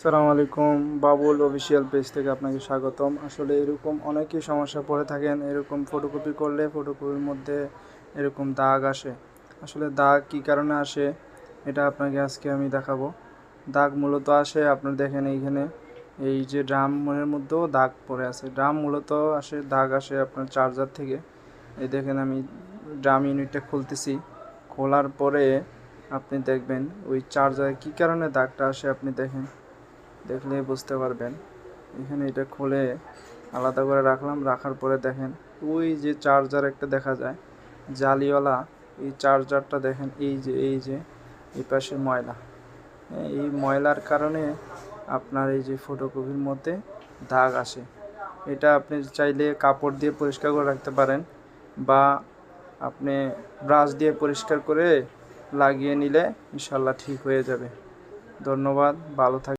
সালামু আলাইকুম, Babul official page থেকে আপনাকে স্বাগতম। আসলে এরকম অনেকেই সমস্যা পড়ে থাকেন, এরকম ফটোকপি করলে ফটোকপির মধ্যে এরকম দাগ আসে। আসলে দাগ কী কারণে আসে এটা আপনাকে আজকে আমি দেখাবো। দাগ মূলত আসে, আপনার দেখেন এইখানে এই যে ড্রামের মধ্যেও দাগ পড়ে আছে। ড্রাম মূলত দাগ আসে আপনার চার্জার থেকে। এই দেখেন আমি ড্রাম ইউনিটটা খুলতেছি, খোলার পরে আপনি দেখবেন ওই চার্জারে কী কারণে দাগটা আসে আপনি দেখলে বুঝতে পারবেন। এখানে এটা খুলে আলাদা করে রাখার পরে দেখেন ওই যে চার্জার একটা দেখা যায় জালিওয়ালা, এই চার্জারটা দেখেন এই যে এই পাশে ময়লা, এই ময়লার কারণে আপনার এই যে ফটোকপির মধ্যে দাগ আসে। এটা আপনি চাইলে কাপড় দিয়ে পরিষ্কার করে রাখতে পারেন, বা আপনি ব্রাশ দিয়ে পরিষ্কার করে লাগিয়ে নিলে ইনশাল্লাহ ঠিক হয়ে যাবে। ধন্যবাদ, ভালো থাকবেন।